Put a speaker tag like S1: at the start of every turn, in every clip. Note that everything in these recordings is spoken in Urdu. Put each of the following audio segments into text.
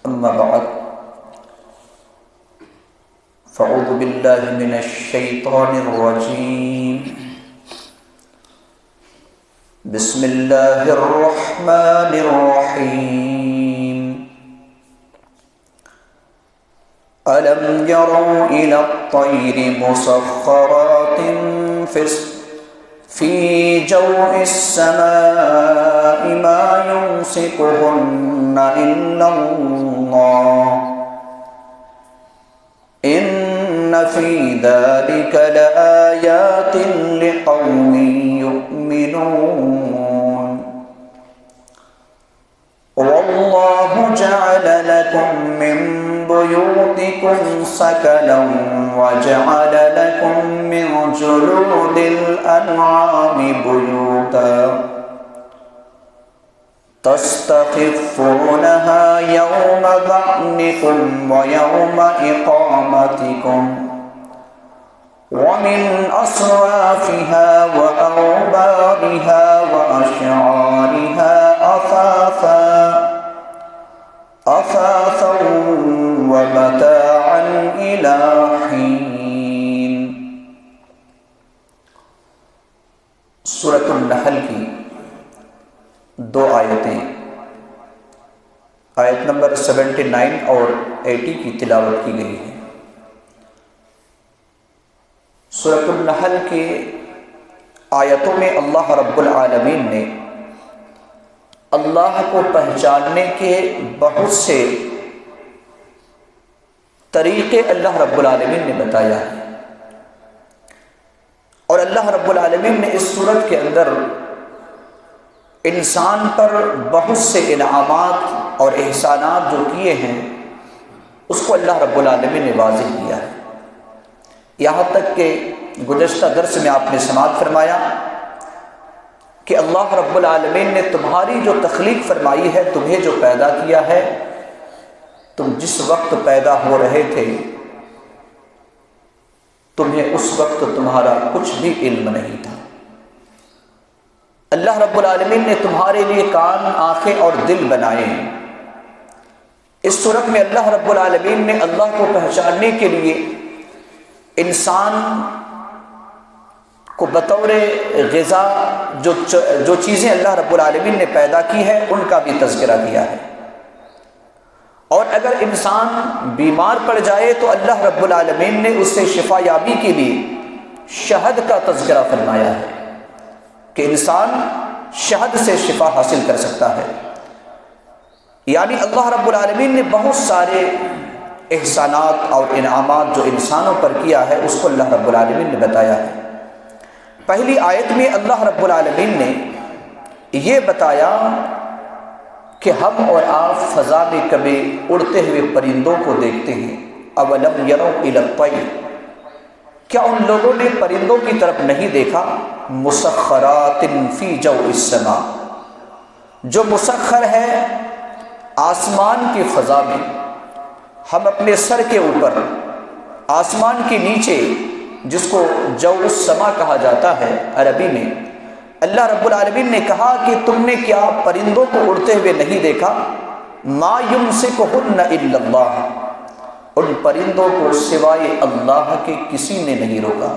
S1: أما بعد فأعوذ بالله من الشيطان الرجيم بسم الله الرحمن الرحيم ألم يروا إلى الطير مسخرات في جو السماء ما يمسكهن إلا الله إن في ذلك لآيات لقوم يؤمنون والله جعل لكم من بيوتكم سكنا وجعل لكم من جلود الأنعام بيوتا تستخفونها يوم ظعنكم ويوم إقامتكم ومن أصوافها وأوبارها وأشعارها أثاثا ومتاعا إلى حين۔ سورۃ النحل کی دو آیتیں آیت نمبر 79 اور 80 کی تلاوت کی گئی ہے۔ سورۃ النحل کے آیتوں میں اللہ رب العالمین نے اللہ کو پہچاننے کے بہت سے طریقے اللہ رب العالمین نے بتایا ہے، اور اللہ رب العالمین نے اس سورت کے اندر انسان پر بہت سے انعامات اور احسانات جو کیے ہیں اس کو اللہ رب العالمین نے واضح کیا ہے۔ یہاں تک کہ گزشتہ درس میں آپ نے سماعت فرمایا کہ اللہ رب العالمین نے تمہاری جو تخلیق فرمائی ہے، تمہیں جو پیدا کیا ہے، تم جس وقت پیدا ہو رہے تھے تمہیں اس وقت تمہارا کچھ بھی علم نہیں تھا۔ اللہ رب العالمین نے تمہارے لیے کان، آنکھیں اور دل بنائے ہیں۔ اس صورت میں اللہ رب العالمین نے اللہ کو پہچاننے کے لیے انسان کو بطور غذا جو چیزیں اللہ رب العالمین نے پیدا کی ہے ان کا بھی تذکرہ کیا ہے، اور اگر انسان بیمار پڑ جائے تو اللہ رب العالمین نے اس سے شفا یابی کے لیے شہد کا تذکرہ فرمایا ہے کہ انسان شہد سے شفا حاصل کر سکتا ہے۔ یعنی اللہ رب العالمین نے بہت سارے احسانات اور انعامات جو انسانوں پر کیا ہے اس کو اللہ رب العالمین نے بتایا ہے۔ پہلی آیت میں اللہ رب العالمین نے یہ بتایا کہ ہم اور آپ فضا میں کبھی اڑتے ہوئے پرندوں کو دیکھتے ہیں۔ اولم یروا الی الطیر، کیا ان لوگوں نے پرندوں کی طرف نہیں دیکھا؟ مسخرات فی جو السماء، جو مسخر ہے آسمان کی فضا میں، ہم اپنے سر کے اوپر آسمان کے نیچے، جس کو جو السماء کہا جاتا ہے عربی میں، اللہ رب العالمین نے کہا کہ تم نے کیا پرندوں کو اڑتے ہوئے نہیں دیکھا؟ ما یمسکہن الا اللہ، ان پرندوں کو سوائے اللہ کے کسی نے نہیں روکا۔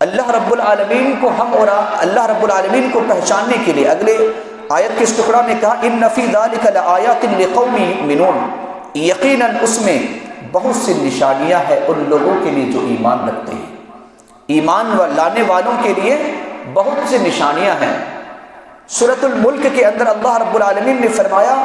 S1: اللہ رب العالمین کو اللہ رب العالمین کو پہچاننے کے لیے اگلے آیت کے اس ٹکڑا میں کہا ان فی ذلک لآیات لقوم یؤمنون، یقیناً اس میں بہت سی نشانیاں ہیں ان لوگوں کے لیے جو ایمان رکھتے ہیں، ایمان لانے والوں کے لیے بہت سی نشانیاں ہیں۔ سورۃ الملک کے اندر اللہ رب العالمین نے فرمایا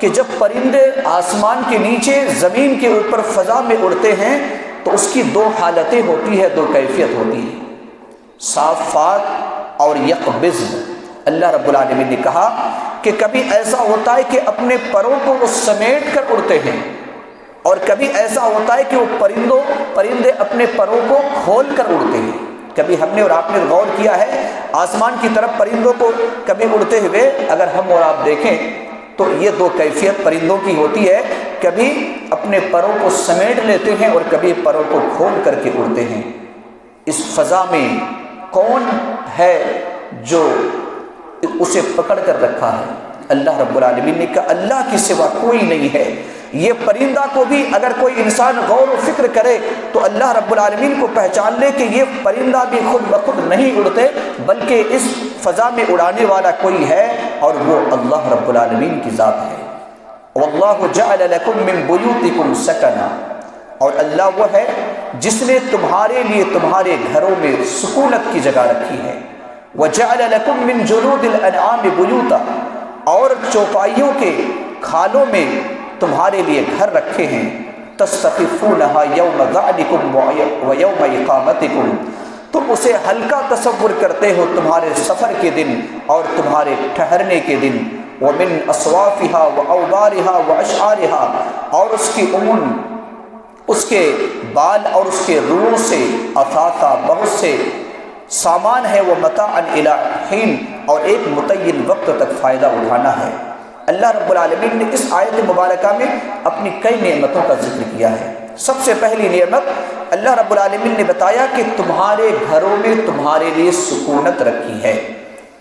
S1: کہ جب پرندے آسمان کے نیچے زمین کے اوپر فضا میں اڑتے ہیں تو اس کی دو حالتیں ہوتی ہیں، دو کیفیت ہوتی ہے، صافات اور یقبضن۔ اللہ رب العالمین نے کہا کہ کبھی ایسا ہوتا ہے کہ اپنے پروں کو وہ سمیٹ کر اڑتے ہیں، اور کبھی ایسا ہوتا ہے کہ وہ پرندے اپنے پروں کو کھول کر اڑتے ہیں۔ کبھی ہم نے اور آپ نے غور کیا ہے آسمان کی طرف پرندوں کو کبھی اڑتے ہوئے اگر ہم اور آپ دیکھیں تو یہ دو کیفیت پرندوں کی ہوتی ہے، کبھی اپنے پروں کو سمیٹ لیتے ہیں اور کبھی پروں کو کھول کر کے اڑتے ہیں۔ اس فضا میں کون ہے جو اسے پکڑ کر رکھا ہے؟ اللہ رب العالمین نے کہا اللہ کے سوا کوئی نہیں ہے۔ یہ پرندہ کو بھی اگر کوئی انسان غور و فکر کرے تو اللہ رب العالمین کو پہچان لے کہ یہ پرندہ بھی خود بخود نہیں اڑتے، بلکہ اس فضا میں اڑانے والا کوئی ہے، اور وہ اللہ رب العالمین کی ذات ہے۔ واللہ جعل لکم من بیوتکم سکنا، اور اللہ وہ ہے جس نے تمہارے لیے تمہارے گھروں میں سکونت کی جگہ رکھی ہے۔ وجعل لکم من جلود الانعام بیوتا، اور چوپائیوں کے کھالوں میں تمہارے لیے گھر رکھے ہیں۔ تستخفونہا یوم ذعنکم ویوم اقامتکم، تم اسے ہلکا تصور کرتے ہو تمہارے سفر کے دن اور تمہارے ٹھہرنے کے دن۔ ومن اصوافہا واوبارہا واشعارہا، اور اس کی اون، اس کے بال اور اس کے روؤں سے اثاثہ بہت سے سامان ہے، وہ متاعا الی حین، اور ایک متعین وقت تک فائدہ اٹھانا ہے۔ اللہ رب العالمین نے اس آیت مبارکہ میں اپنی کئی نعمتوں کا ذکر کیا ہے۔ سب سے پہلی نعمت اللہ رب العالمین نے بتایا کہ تمہارے گھروں میں تمہارے لیے سکونت رکھی ہے۔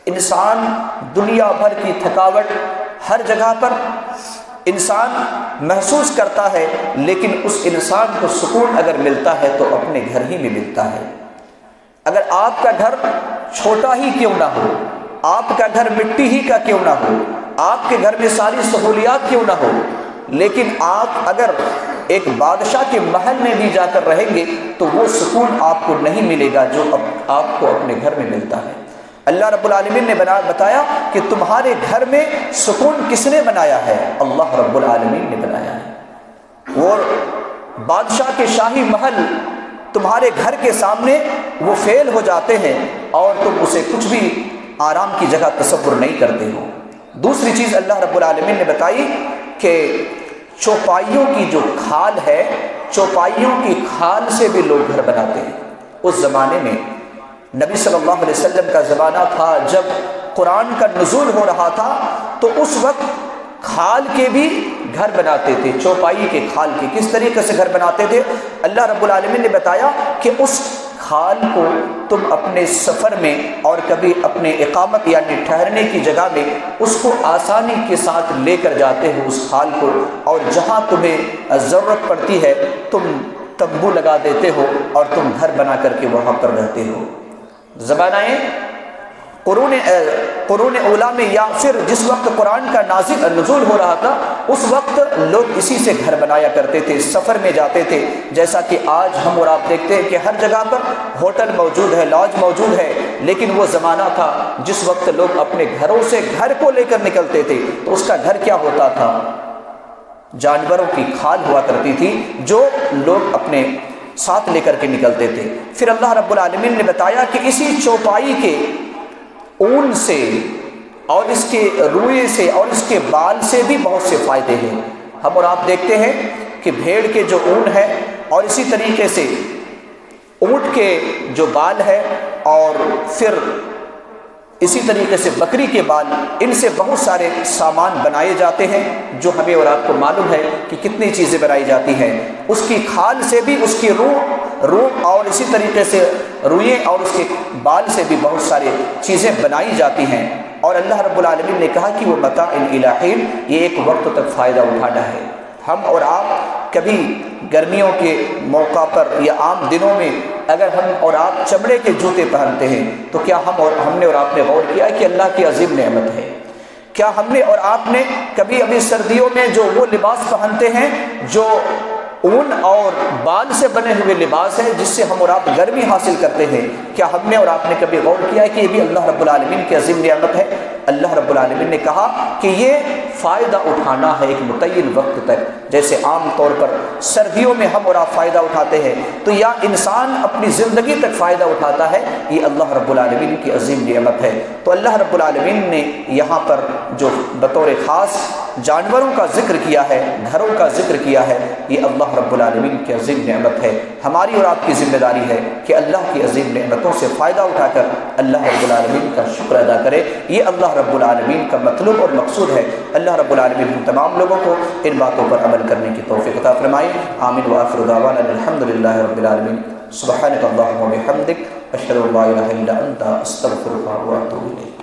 S1: انسان دنیا بھر کی تھکاوٹ ہر جگہ پر انسان محسوس کرتا ہے، لیکن اس انسان کو سکون اگر ملتا ہے تو اپنے گھر ہی میں ملتا ہے۔ اگر آپ کا گھر چھوٹا ہی کیوں نہ ہو، آپ کا گھر مٹی ہی کا کیوں نہ ہو، آپ کے گھر میں ساری سہولیات کیوں نہ ہو، لیکن آپ اگر ایک بادشاہ کے محل میں بھی جا کر رہیں گے تو وہ سکون آپ کو نہیں ملے گا جو آپ کو اپنے گھر میں ملتا ہے۔ اللہ رب العالمین نے بتایا کہ تمہارے گھر میں سکون کس نے بنایا ہے؟ اللہ رب العالمین نے بنایا ہے۔ اور بادشاہ کے شاہی محل تمہارے گھر کے سامنے وہ فیل ہو جاتے ہیں اور تم اسے کچھ بھی آرام کی جگہ تصور نہیں کرتے ہو۔ دوسری چیز اللہ رب العالمین نے بتائی کہ چوپائیوں کی جو کھال ہے، چوپائیوں کی کھال سے بھی لوگ گھر بناتے ہیں۔ اس زمانے میں نبی صلی اللہ علیہ وسلم کا زمانہ تھا جب قرآن کا نزول ہو رہا تھا، تو اس وقت کھال کے بھی گھر بناتے تھے، چوپائی کے کھال کے۔ کس طریقے سے گھر بناتے تھے؟ اللہ رب العالمین نے بتایا کہ اس کھال کو تم اپنے سفر میں اور کبھی اپنے اقامت یعنی ٹھہرنے کی جگہ میں اس کو آسانی کے ساتھ لے کر جاتے ہو اس کھال کو، اور جہاں تمہیں ضرورت پڑتی ہے تم تمبو لگا دیتے ہو اور تم گھر بنا کر کے وہاں پر رہتے ہو۔ زمانہ قرون اولا میں یا پھر جس وقت قرآن کا نزول ہو رہا تھا اس وقت لوگ اسی سے گھر بنایا کرتے تھے، سفر میں جاتے تھے۔ جیسا کہ آج ہم اور آپ دیکھتے ہیں کہ ہر جگہ پر ہوٹل موجود ہے، لاج موجود ہے، لیکن وہ زمانہ تھا جس وقت لوگ اپنے گھروں سے گھر کو لے کر نکلتے تھے تو اس کا گھر کیا ہوتا تھا؟ جانوروں کی کھال ہوا کرتی تھی جو لوگ اپنے ساتھ لے کر کے نکلتے تھے۔ پھر اللہ رب العالمین نے بتایا کہ اسی چوپائی کے اون سے اور اس کے روئے سے اور اس کے بال سے بھی بہت سے فائدے ہیں۔ ہم اور آپ دیکھتے ہیں کہ بھیڑ کے جو اون ہے اور اسی طریقے سے اونٹ کے جو بال ہے اور پھر اسی طریقے سے بکری کے بال، ان سے بہت سارے سامان بنائے جاتے ہیں جو ہمیں اور آپ کو معلوم ہے کہ کتنی چیزیں بنائی جاتی ہیں۔ اس کی کھال سے بھی، اس کی روح اور اسی طریقے سے روئیں اور اس کے بال سے بھی بہت ساری چیزیں بنائی جاتی ہیں۔ اور اللہ رب العالمین نے کہا کہ وہ متاع الی حین، یہ ایک وقت تک فائدہ اٹھانا ہے۔ ہم اور آپ کبھی گرمیوں کے موقع پر یا عام دنوں میں اگر ہم اور آپ چمڑے کے جوتے پہنتے ہیں تو کیا ہم نے اور آپ نے غور کیا کہ اللہ کی عظیم نعمت ہے؟ کیا ہم نے اور آپ نے کبھی ابھی سردیوں میں جو وہ لباس پہنتے ہیں جو اون اور بال سے بنے ہوئے لباس ہے جس سے ہم اور آپ گرمی حاصل کرتے ہیں، کیا ہم نے اور آپ نے کبھی غور کیا ہے کہ یہ بھی اللہ رب العالمین کی عظیم نعمت ہے؟ اللہ رب العالمین نے کہا کہ یہ فائدہ اٹھانا ہے ایک متعین وقت تک۔ جیسے عام طور پر سردیوں میں ہم اور آپ فائدہ اٹھاتے ہیں تو یا انسان اپنی زندگی تک فائدہ اٹھاتا ہے، یہ اللہ رب العالمین کی عظیم نعمت ہے۔ تو اللہ رب العالمین نے یہاں پر جو بطور خاص جانوروں کا ذکر کیا ہے، گھروں کا ذکر کیا ہے، یہ اللہ رب العالمین کی عظیم نعمت ہے۔ ہماری اور آپ کی ذمہ داری ہے کہ اللہ کی عظیم نعمتوں سے فائدہ اٹھا کر اللہ رب العالمین کا شکر ادا کرے۔ یہ اللہ رب العالمین کا مطلوب اور مقصود ہے۔ اللہ رب العالمین ہم تمام لوگوں کو ان باتوں پر عمل کرنے کی توفیق عطا فرمائے۔ آمین وآخر دعوانا الحمد للہ رب العالمین۔ سبحانک اللہم و بحمدک، اشہد ان لا الہ الا انت، استغفرک و اتوب الیک۔